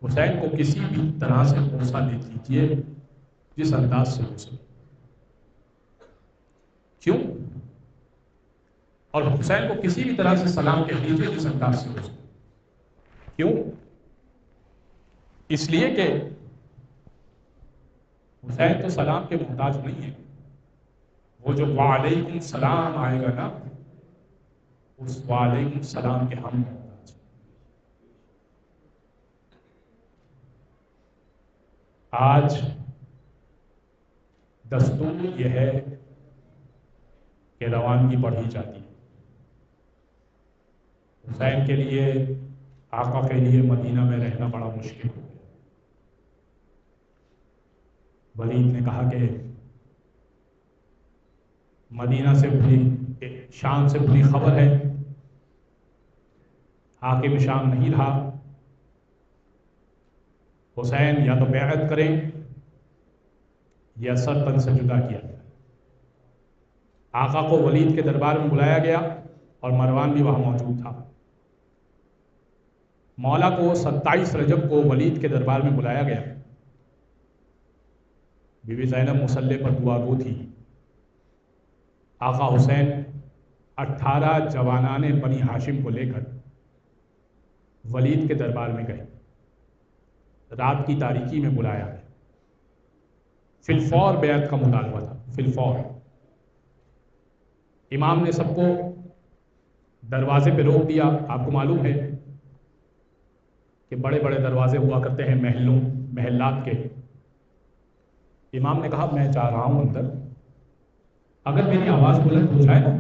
حسین کو کسی بھی طرح سے بوسہ دے دیجیے جس انداز سے ہو سکے. کیوں؟ اور حسین کو کسی بھی طرح سے سلام کہہ دیجیے جس انداز سے ہو سکے. کیوں؟ اس لیے کہ حسین تو سلام کے محتاج نہیں ہے. وہ جو وعلیکم السلام آئے گا نا، اس وعلیکم السلام کے ہم محتاج. آج دستور یہ ہے کہ روانگی بڑھی جاتی ہے. حسین کے لیے، آقا کے لیے مدینہ میں رہنا بڑا مشکل ہو گیا. ولید نے کہا کہ مدینہ سے شام سے بری خبر ہے، حاکم شام نہیں رہا. حسین یا تو بیعت کریں یا سر تن سے جدا کیا جائے. آقا کو ولید کے دربار میں بلایا گیا اور مروان بھی وہاں موجود تھا. مولا کو 27 رجب کو ولید کے دربار میں بلایا گیا. بی بی زینب مصلی پر دعا گو تھی. آقا حسین 18 جوانان بنی ہاشم کو لے کر ولید کے دربار میں گئے. رات کی تاریکی میں بلایا ہے. فی الفور بیعت کا مطالبہ تھا، فی الفور. امام نے سب کو دروازے پہ روک دیا. آپ کو معلوم ہے کہ بڑے بڑے دروازے ہوا کرتے ہیں محلات کے. امام نے کہا میں جا رہا ہوں اندر، اگر میری آواز بلند ہو جائے نا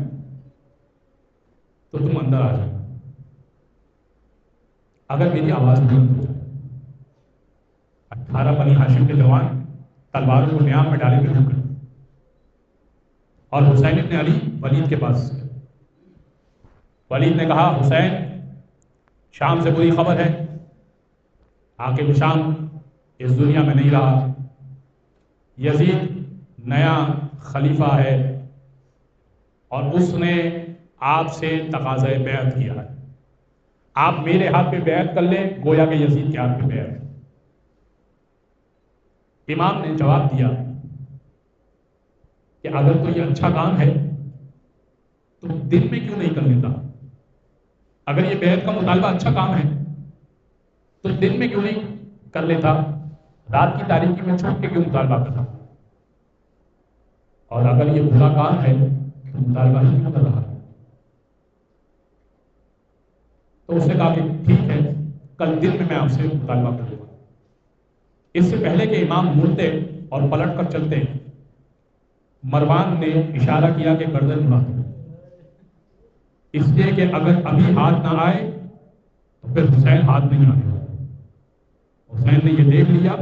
تو تم اندر آ جاؤ. اگر میری آواز بلند ہو جائے. 18 بنی ہاشم کے جوان تلواروں کو نیام میں ڈالے ہوئے رک گئے اور حسین ابن علی ولید کے پاس. ولید نے کہا حسین شام سے بری خبر ہے، حاکم شام اس دنیا میں نہیں رہا. یزید نیا خلیفہ ہے اور اس نے آپ سے تقاضۂ بیعت کیا ہے. آپ میرے ہاتھ پہ بیعت کر لیں گویا کہ یزید کے ہاتھ پہ بیعت. امام نے جواب دیا کہ اگر تو یہ اچھا کام ہے تو دن میں کیوں نہیں کر لیتا؟ اگر یہ بیعت کا مطالبہ اچھا کام ہے تو دن میں کیوں نہیں کر لیتا؟ رات کی تاریکی میں چھوٹ کے کیوں مطالبہ کرتا؟ اور اگر یہ برا کام ہے تو مطالبہ ہی کیوں کر رہا؟ تو اس نے کہا کہ ٹھیک ہے، کل دن میں آپ سے مطالبہ کروں گا. اس سے پہلے کہ امام مڑتے اور پلٹ کر چلتے مروان نے اشارہ کیا کہ گردن اڑا دو، اس لیے کہ اگر ابھی ہاتھ نہ آئے تو پھر حسین ہاتھ نہیں آنے والا. حسین نے یہ دیکھ لیا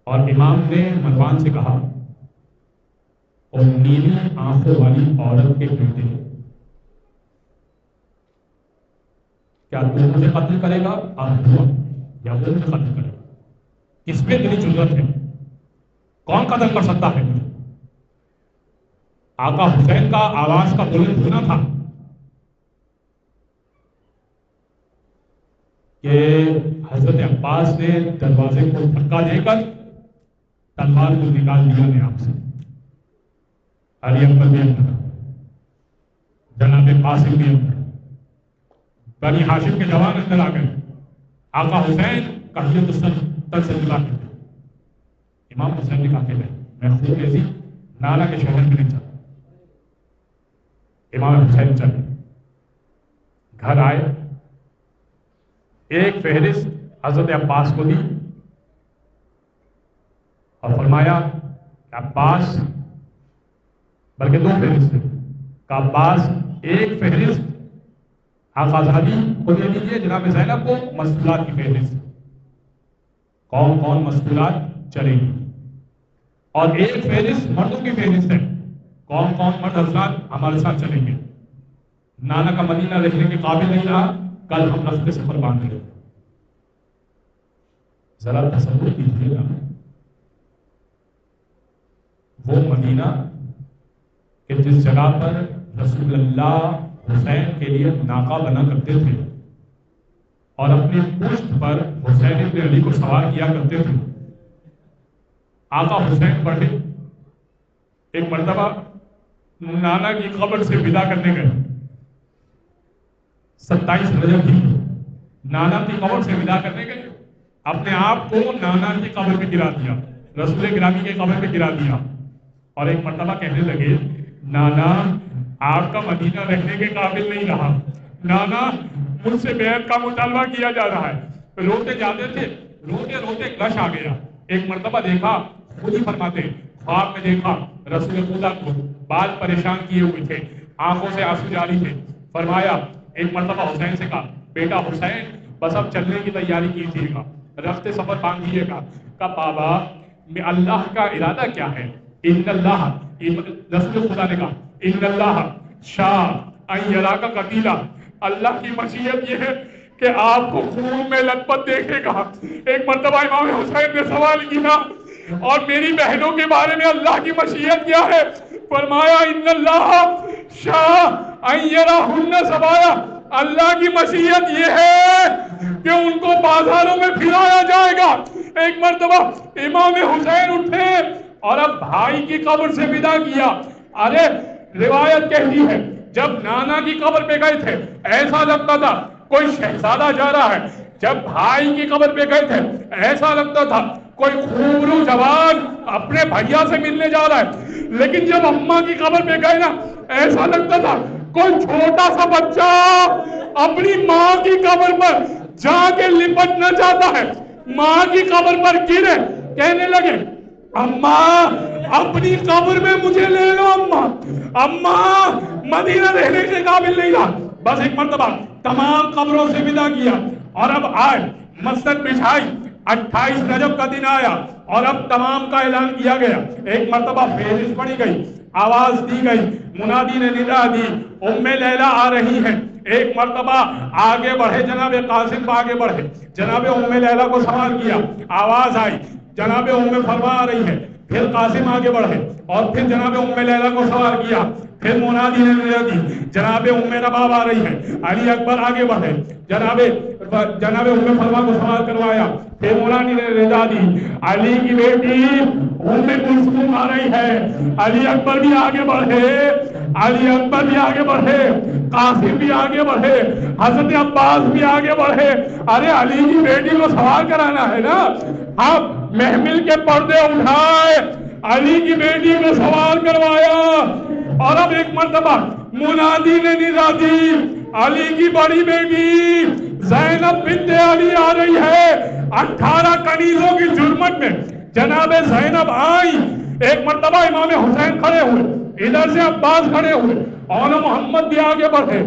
اور امام نے مروان سے کہا اور نیلی آنکھوں والی عورت کے بیٹے کیا تو مجھے قتل کرے گا یا وہ مجھے قتل کرے گا؟ کس پہ تیری جرأت ہے؟ کون قتل کر سکتا ہے مجھے؟ آقا حسین کا آواز کا بلند ہونا تھا کہ حضرت عباس نے دروازے کو دھکا دے کر تلوار کو نکال دیا نے آپ سے. علی اکبر بھی اندر، جناب قاسم بھی اندر، بنی ہاشم کے جوان اندر آ گئے. آقا حسین کہیے تو سر تر سے جلا کر دے. امام حسین نے کہا کہ میں خون ایسی نانا کے شوہر میں نہیں چلتا. امام حسین چلے، گھر آئے، ایک فہرست حضرت عباس کو دی اور فرمایا کہ عباس، بلکہ 2 فہرست تھے، کہ عباس ایک فہرست آقا زادی کو دے دیجیے جناب زینب کو مستورات کی فہرست، کون کون مستورات چلیں گی، اور ایک فہرست مردوں کی فہرست ہے، کون کون مرد حضرات ہمارے ساتھ چلیں گے. نانا کا مدینہ رہنے کے قابل نہیں رہا، کل ہم رفتے سفر باندھ لیں. ذرا تصور کیجیے نا، وہ مدینہ کہ جس جگہ پر رسول اللہ حسین کے لیے ناکہ بنا کرتے تھے، اور اپنی پشت پر حسین ابن علی کو سوار کیا کرتے تھے. آقا حسین بڑھے. ایک مرتبہ نانا کی قبر سے ودا کرنے گئے. 27 رجب تھی. نانا کی قبر سے ودا کرنے گئے. اپنے آپ کو نانا کی قبر پہ گرا دیا, رسول گرامی کے قبر پہ گرا دیا. اور ایک مرتبہ کہنے لگے, نانا آپ کا مدینہ رہنے کے قابل نہیں رہا. نانا مجھ سے بیعت کا مطالبہ کیا جا رہا ہے. روتے جاتے تھے, روتے روتے گش آ گیا. ایک مرتبہ دیکھا, خود ہی فرماتے, خواب میں دیکھا رسول خدا کو, بال پریشان کیے ہوئے تھے, آنکھوں سے آنسو جاری تھے. فرمایا, ایک مرتبہ حسین سے کہا, بیٹا حسین بس اب چلنے کی تیاری کیجیے گا, رفتے سفر باندھیے گا. کہا بابا اللہ کا ارادہ کیا ہے؟ ان اللہ, رسول خدا نے کہا, ان اللہ شاء ان یراک قتیلا, اللہ کی مشیت یہ ہے کہ آپ کو خون میں لت پت دیکھے گا. ایک مرتبہ امام حسین نے سوال کیا, اور میری بہنوں کے بارے میں اللہ کی مشیت کیا ہے؟ فرمایا ان اللہ شاء ان یراہن سبایا, اللہ کی مشیت یہ ہے کہ ان کو بازاروں میں پھرایا جائے گا. ایک مرتبہ امام حسین اٹھے اور اب بھائی کی قبر سے ودا کیا. ارے روایت کہتی ہے جب نانا کی قبر پہ گئے تھے ایسا لگتا تھا کوئی شہزادہ جا رہا ہے. جب بھائی کی قبر پہ گئے تھے ایسا لگتا تھا کوئی خوبرو جوان اپنے بھیا سے ملنے جا رہا ہے. لیکن جب اماں کی قبر پہ گئے نا, ایسا لگتا تھا کوئی چھوٹا سا بچہ اپنی ماں کی قبر پر جا کے لپٹنا چاہتا ہے. ماں کی قبر پر گرے, کہنے لگے, اماں اپنی قبر میں مجھے لے لو. اماں مدینہ رہنے کے قابل نہیں رہا. بس ایک مرتبہ تمام قبروں سے ودا کیا, اور اب آئے مسجد بچھائی. 28 رجب کا دن آیا اور اب تمام کا اعلان کیا گیا. ایک مرتبہ فہرست پڑھی گئی, آواز دی گئی, منادی نے ندا دی, ام لیلہ آ رہی ہیں. ایک مرتبہ آگے بڑھے, جناب قاسم آگے بڑھے, جناب ام لیلہ کو سوال کیا, آواز آئی, جناب ام فرما آ رہی ہے. پھر قاسم آگے بڑھے اور پھر جناب ام لیلہ کو سوال کیا. پھر منادی نے ندا دی, جناب ام رباب آ رہی ہے. علی اکبر آگے بڑھے, جناب ام فرما کو سوال کروایا. پھر منادی نے ندا دی, علی کی بیٹی ام کلثوم آ رہی ہے. علی اکبر بھی آگے بڑھے, علی اکبر بھی آگے بڑھے, قاسم بھی آگے بڑھے, حضرت عباس بھی آگے بڑھے. ارے علی کی بیٹی کو سوال کرانا ہے نا. اب محمل کے پردے اٹھائے, علی کی بیٹی کو سوال کروایا. اور اب ایک مرتبہ منادی نے ندا دی, علی کی بڑی بیٹی زینب بنت علی آ رہی ہے. 18 کنیزوں کی جرمت میں جناب زینب آئی. ایک مرتبہ امام حسین کھڑے ہوئے, ادھر سے عباس کھڑے ہوئے, اور محمد بھی آگے بڑھے,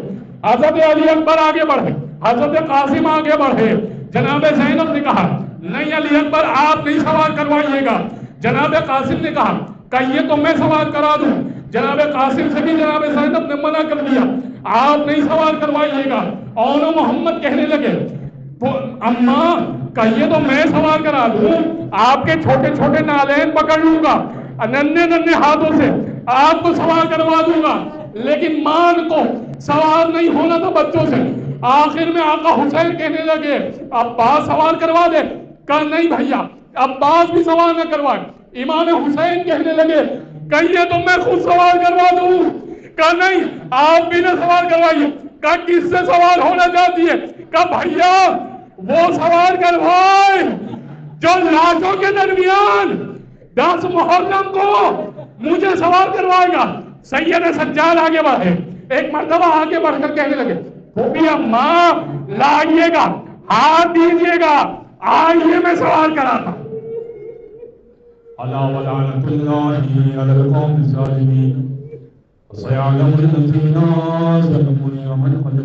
حضرت علی اکبر آگے بڑھے, حضرت قاسم آگے بڑھے. جناب زینب نے کہا, نہیں علی اکبر آپ نہیں سوال کروائیے گا. جناب قاسم نے کہا, کہیے تو میں سوال کرا دوں. جناب قاسم سے بھی جناب زینب نے منع کر دیا, آپ نہیں سوال کروائیے گا. اور محمد کہنے لگے, اماں کہیے تو میں سوال کرا دوں, آپ کے چھوٹے چھوٹے نالین پکڑ لوں گا, ننھے ننھے ہاتھوں سے آپ کو سوال کروا دوں گا. لیکن مان کو سوال نہیں ہونا تھا بچوں سے. آخر میں آقا حسین کہنے لگے, عباس سوال کروا دے. کہا نہیں بھیا, عباس بھی سوال نہ کروائے. امام حسین کہنے لگے, کہیے تو میں خود سوال کروا دوں. کہا نہیں آپ بھی نہ سوال کروائیے. کہا کس سے سوال ہونا چاہتی ہے؟ کہا بھیا وہ سوال کروائے جو لاشوں کے درمیان 10 محرم کو مجھے سوال کروائے گا. سید سجاد آگے بڑھے, ایک مرتبہ آگے بڑھ کر کہنے لگے, پھوپھی اماں لائیے گا, ہاتھ دیجیے گا, آئیے میں سوال کراتا. اللہ ولعنت اللہ علی القوم الظالمین وسيعلم الذين ظلموا من قد